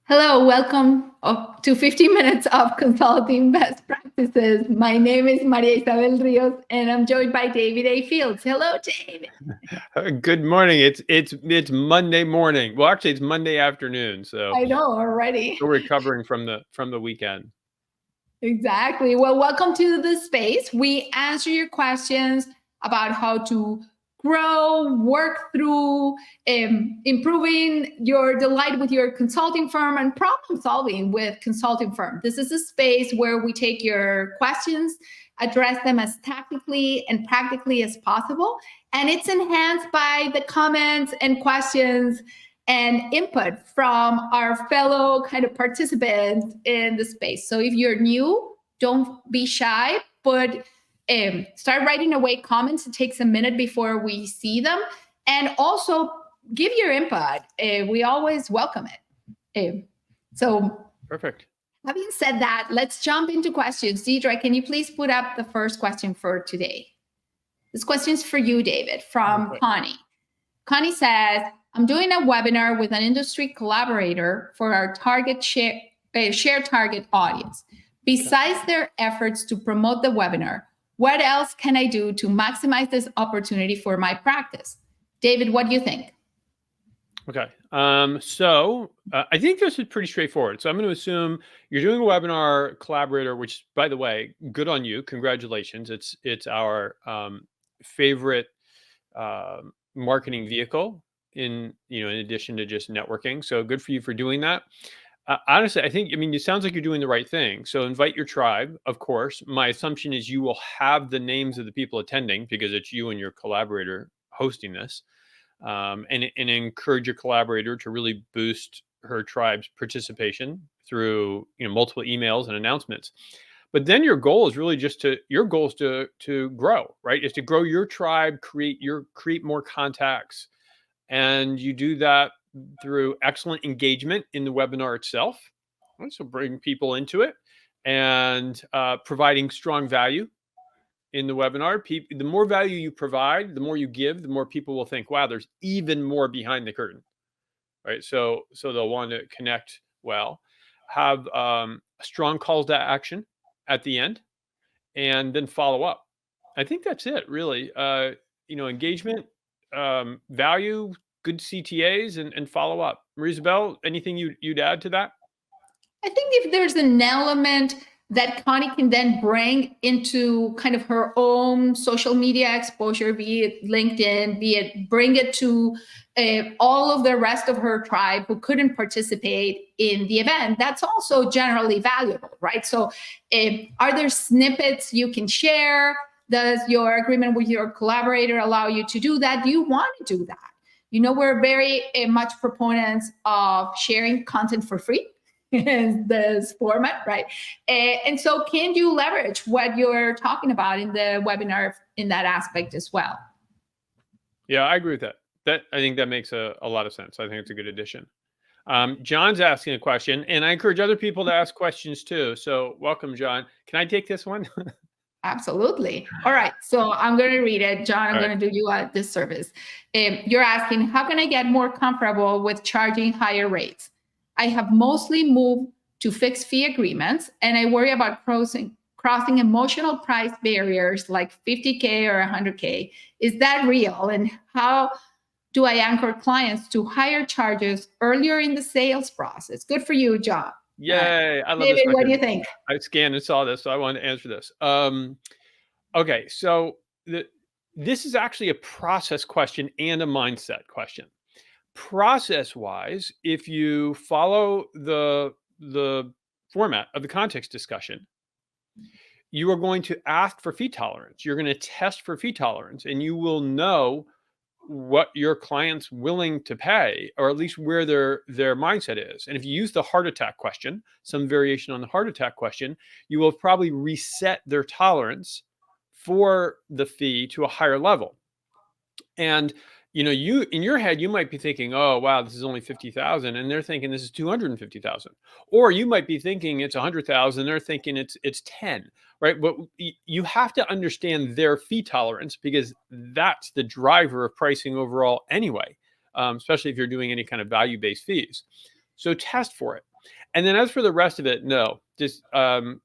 Hello, welcome to 15 minutes of consulting best practices. My name is Maria Isabel Rios, and I'm joined by David A. Fields. Hello, David. Good morning. It's Monday morning. Well, actually, it's Monday afternoon. So I know already. still recovering from the weekend. Exactly. Well, welcome to the space. We answer your questions about how to grow, work through, improving your delight with your consulting firm and problem solving with consulting firm. This is a space where we take your questions, address them as tactically and practically as possible, and it's enhanced by the comments and questions and input from our fellow kind of participants in the space. So if you're new, don't be shy, but start writing away comments. It takes a minute before we see them. And also give your input. We always welcome it. So Perfect. Having said that, let's jump into questions. Deidre, can you please put up the first question for today? This question is for you, David, from Connie. Connie says, I'm doing a webinar with an industry collaborator for our shared target audience. Besides their efforts to promote the webinar, what else can I do to maximize this opportunity for my practice? David, what do you think? Okay. So I think this is pretty straightforward. So I'm going to assume you're doing a webinar collaborator, which, by the way, good on you. Congratulations. It's our favorite marketing vehicle in addition to just networking. So good for you for doing that. Honestly, it sounds like you're doing the right thing. So invite your tribe, of course. My assumption is you will have the names of the people attending because it's you and your collaborator hosting this, and encourage your collaborator to really boost her tribe's participation through multiple emails and announcements. But then your goal is really to grow, right? Is to grow your tribe, create more contacts, and you do that through excellent engagement in the webinar itself. So bring people into it and providing strong value in the webinar. The more value you provide, the more you give, the more people will think, wow, there's even more behind the curtain, right? So they'll want to connect well, have strong calls to action at the end, and then follow up. I think that's it, really. Engagement, value, good CTAs, and follow up. Marisabel, anything you'd add to that? I think if there's an element that Connie can then bring into kind of her own social media exposure, be it LinkedIn, be it bring it to all of the rest of her tribe who couldn't participate in the event, that's also generally valuable, right? So are there snippets you can share? Does your agreement with your collaborator allow you to do that? Do you want to do that? We're very much proponents of sharing content for free in this format, right? And so can you leverage what you're talking about in the webinar in that aspect as well? Yeah, I agree with that. I think that makes a lot of sense. I think it's a good addition. John's asking a question, and I encourage other people to ask questions too. So welcome, John. Can I take this one? Absolutely. All right. So I'm going to read it. John, I'm going to do you a disservice. You're asking, how can I get more comfortable with charging higher rates? I have mostly moved to fixed fee agreements, and I worry about crossing emotional price barriers like 50K or 100K. Is that real? And how do I anchor clients to higher charges earlier in the sales process? Good for you, John. Yay. I love David, this question. what do you think? I scanned and saw this, so I wanted to answer this. Okay, so this is actually a process question and a mindset question. Process-wise, if you follow the format of the context discussion, you are going to ask for fee tolerance. You're going to test for fee tolerance, and you will know what your client's willing to pay, or at least where their mindset is. And if you use the heart attack question, some variation on the heart attack question, you will probably reset their tolerance for the fee to a higher level. And you in your head, you might be thinking, oh wow, this is only 50,000, and they're thinking this is 250,000. Or you might be thinking it's 100,000, they're thinking it's 10, right? But you have to understand their fee tolerance, because that's the driver of pricing overall anyway, especially if you're doing any kind of value-based fees. So test for it. And then as for the rest of it, no, just kind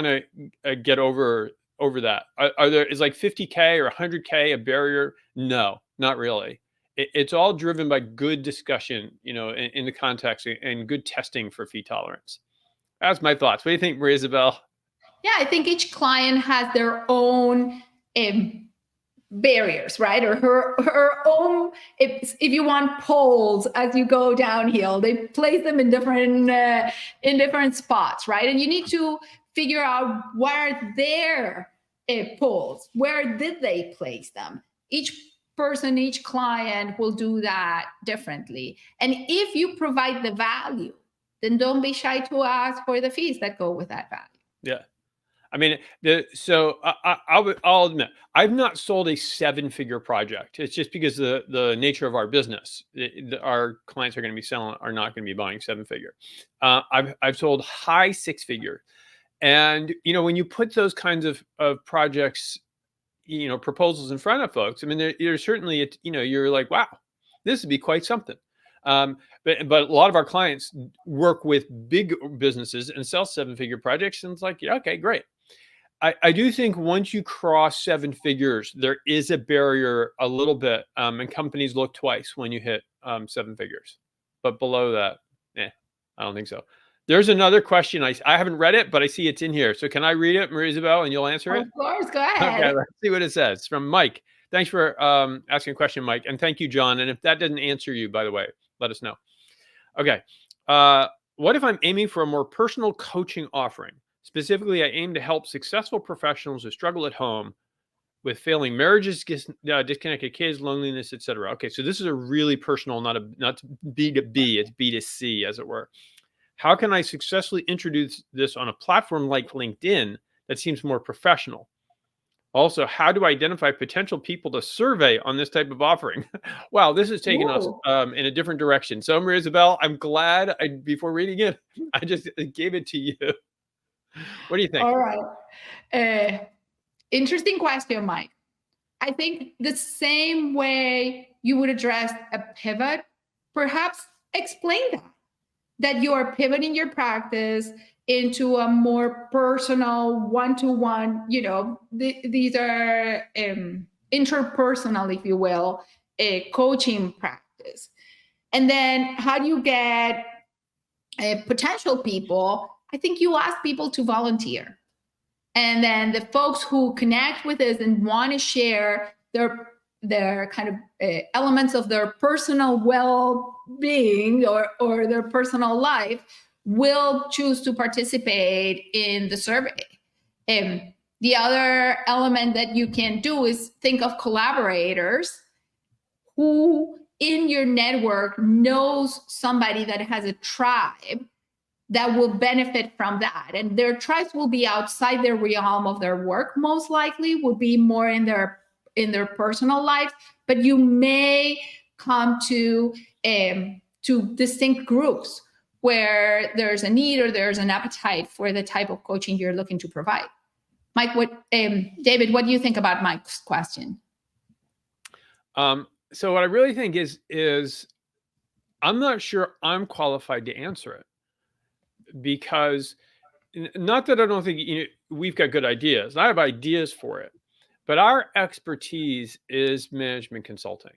of get over that. Is like 50K or 100K a barrier? No, not really. It's all driven by good discussion, in the context and good testing for fee tolerance. That's my thoughts. What do you think, Maria Isabel? Yeah, I think each client has their own barriers, right? Or her own, if you want poles as you go downhill, they place them in different spots, right? And you need to figure out where their poles, where did they place them? Each person, each client will do that differently. And if you provide the value, then don't be shy to ask for the fees that go with that value. Yeah. I mean, I'll admit, I've not sold a 7-figure project. It's just because the nature of our business, our clients are going to be are not going to be buying 7-figure. I've sold high 6-figure, and when you put those kinds of projects, proposals in front of folks, I mean, there's certainly you're like, wow, this would be quite something. But a lot of our clients work with big businesses and sell 7-figure projects, and it's like, yeah, okay, great. I do think once you cross 7 figures, there is a barrier a little bit, and companies look twice when you hit 7 figures. But below that, I don't think so. There's another question. I haven't read it, but I see it's in here. So can I read it, Maria Isabel, and you'll answer it? Of course, go ahead. Okay, let's see what it says. It's from Mike. Thanks for asking a question, Mike. And thank you, John. And if that doesn't answer you, by the way, let us know. Okay. What if I'm aiming for a more personal coaching offering? Specifically, I aim to help successful professionals who struggle at home with failing marriages, disconnected kids, loneliness, etc. Okay, so this is a really personal, not B2B, it's B2C, as it were. How can I successfully introduce this on a platform like LinkedIn that seems more professional? Also, how do I identify potential people to survey on this type of offering? Wow, this has taken us in a different direction. So, Maria Isabel, I'm glad before reading it, I just gave it to you. What do you think? All right. Interesting question, Mike. I think the same way you would address a pivot, perhaps explain that you are pivoting your practice into a more personal one-to-one, these are interpersonal, if you will, a coaching practice. And then how do you get potential people? I think you ask people to volunteer. And then the folks who connect with us and want to share their kind of elements of their personal well-being or their personal life will choose to participate in the survey. The other element that you can do is think of collaborators who in your network knows somebody that has a tribe that will benefit from that. And their tribes will be outside their realm of their work, most likely, will be more in their personal life, but you may come to distinct groups where there's a need or there's an appetite for the type of coaching you're looking to provide. Mike, David, what do you think about Mike's question? So what I really think is I'm not sure I'm qualified to answer it, because not that I don't think we've got good ideas. I have ideas for it, but our expertise is management consulting.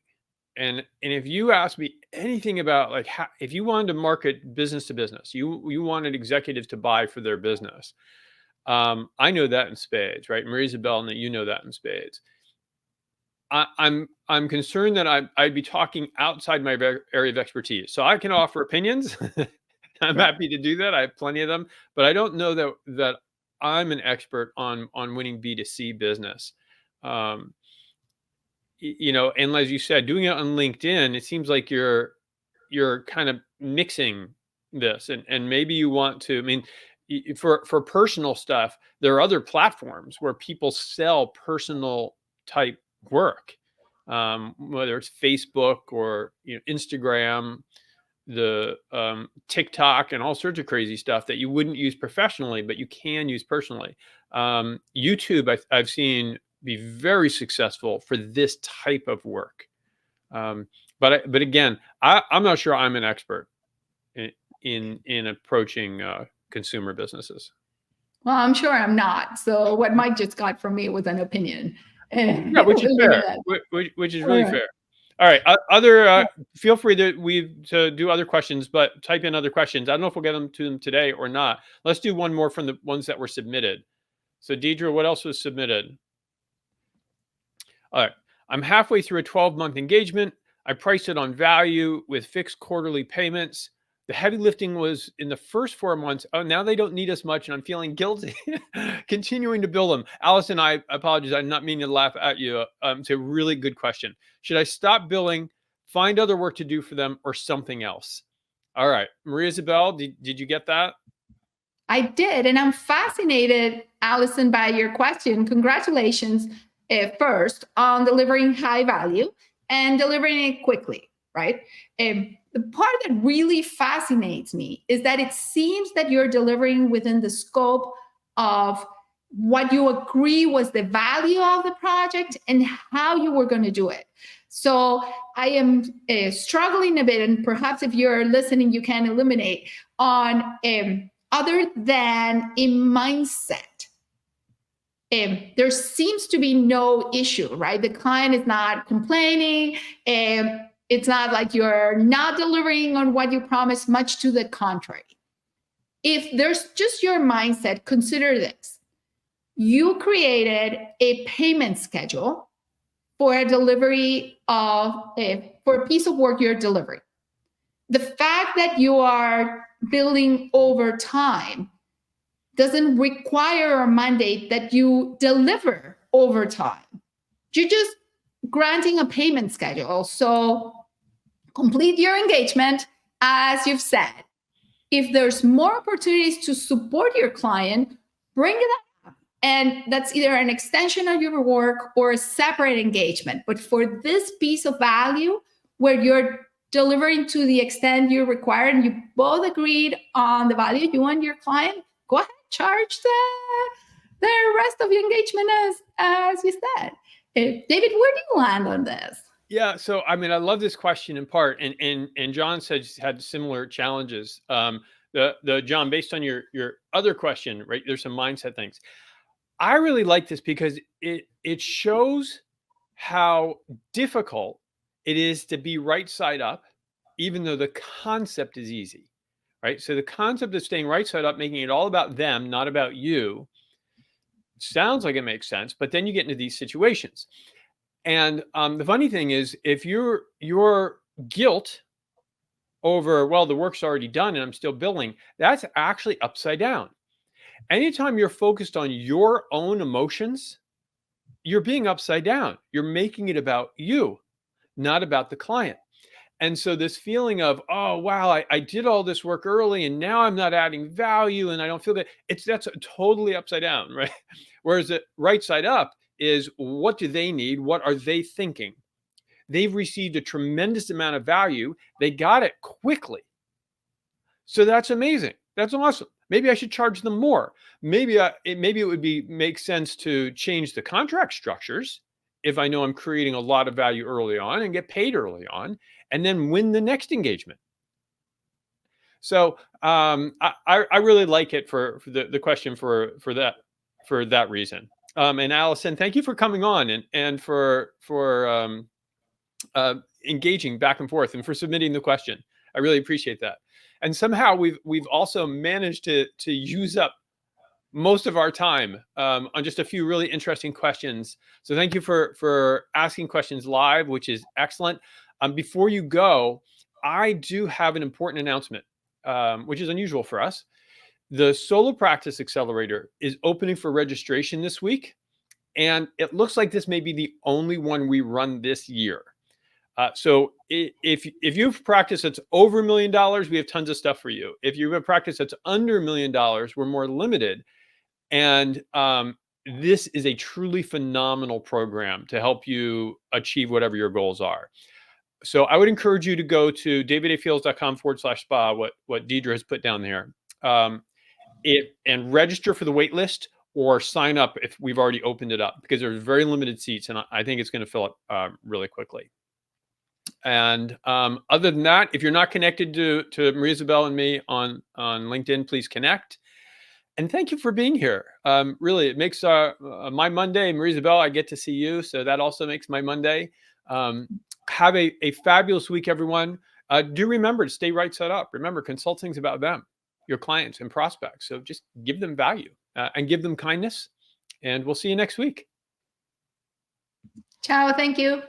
And if you ask me anything about like if you wanted to market business to business, you wanted executives to buy for their business, I know that in spades, right? Maria Isabel, and you know that in spades. I'm concerned that I'd be talking outside my area of expertise. So I can offer opinions. I'm happy to do that. I have plenty of them, but I don't know that I'm an expert on winning B2C business. And as you said, doing it on LinkedIn, it seems like you're kind of mixing this, and maybe you want to. I mean, for personal stuff, there are other platforms where people sell personal type work, whether it's Facebook or Instagram, the TikTok, and all sorts of crazy stuff that you wouldn't use professionally, but you can use personally. YouTube, I've seen be very successful for this type of work. But again, I'm not sure I'm an expert in approaching consumer businesses. Well, I'm sure I'm not. So what Mike just got from me was an opinion. Yeah, which is We'll leave it fair. at that. Which is All really right. fair. All right. Other feel free to do other questions, but type in other questions. I don't know if we'll get to them today or not. Let's do one more from the ones that were submitted. So Deidre, what else was submitted? All right. I'm halfway through a 12-month engagement. I priced it on value with fixed quarterly payments. The heavy lifting was in the first 4 months. Oh, now they don't need as much, and I'm feeling guilty continuing to bill them. Allison, I apologize. I'm not meaning to laugh at you. It's a really good question. Should I stop billing, find other work to do for them, or something else? All right. Maria Isabel, did you get that? I did. And I'm fascinated, Allison, by your question. Congratulations, first, on delivering high value and delivering it quickly, right? The part that really fascinates me is that it seems that you're delivering within the scope of what you agree was the value of the project and how you were going to do it. So I am struggling a bit, and perhaps if you're listening, you can illuminate on other than a mindset. There seems to be no issue, right? The client is not complaining. It's not like you're not delivering on what you promised, much to the contrary. If there's just your mindset, consider this. You created a payment schedule for a delivery of, for a piece of work you're delivering. The fact that you are billing over time doesn't require or mandate that you deliver over time. You're just granting a payment schedule. So complete your engagement, as you've said. If there's more opportunities to support your client, bring it up. And that's either an extension of your work or a separate engagement. But for this piece of value, where you're delivering to the extent you require and you both agreed on the value you want your client, go ahead, charge the rest of your engagement as you said. David, where do you land on this? Yeah, so I mean, I love this question in part, and John said had similar challenges. The John, based on your other question, right? There's some mindset things. I really like this because it shows how difficult it is to be right side up, even though the concept is easy, right? So the concept of staying right side up, making it all about them, not about you, sounds like it makes sense, but then you get into these situations. And the funny thing is, if your guilt over, well, the work's already done and I'm still billing, that's actually upside down. Anytime you're focused on your own emotions, you're being upside down. You're making it about you, not about the client. And so this feeling of, oh, wow, I did all this work early and now I'm not adding value and I don't feel that, that's totally upside down, right? Whereas the right side up is, what do they need? What are they thinking? They've received a tremendous amount of value. They got it quickly. So that's amazing. That's awesome. Maybe I should charge them more. Maybe it would make sense to change the contract structures if I know I'm creating a lot of value early on and get paid early on, and then win the next engagement. So I really like it for the question for that reason. And Allison, thank you for coming on and for engaging back and forth and for submitting the question. I really appreciate that. And somehow we've also managed to use up most of our time on just a few really interesting questions. So thank you for asking questions live, which is excellent. Before you go, I do have an important announcement, which is unusual for us. The Solo Practice Accelerator is opening for registration this week, and it looks like this may be the only one we run this year. So if you have practice that's over $1 million, we have tons of stuff for you. If you have a practice that's under $1 million, we're more limited. And this is a truly phenomenal program to help you achieve whatever your goals are. So I would encourage you to go to davidafields.com/spa, what Deidre has put down there, and register for the wait list or sign up if we've already opened it up, because there's very limited seats, and I think it's going to fill up really quickly. And other than that, if you're not connected to Maria Isabel and me on LinkedIn, please connect. And thank you for being here. Really, it makes my Monday. Maria Isabel, I get to see you, so that also makes my Monday. Have a fabulous week, everyone. Do remember to stay right side up. Remember, consulting's about them, your clients and prospects. So just give them value and give them kindness. And we'll see you next week. Ciao. Thank you.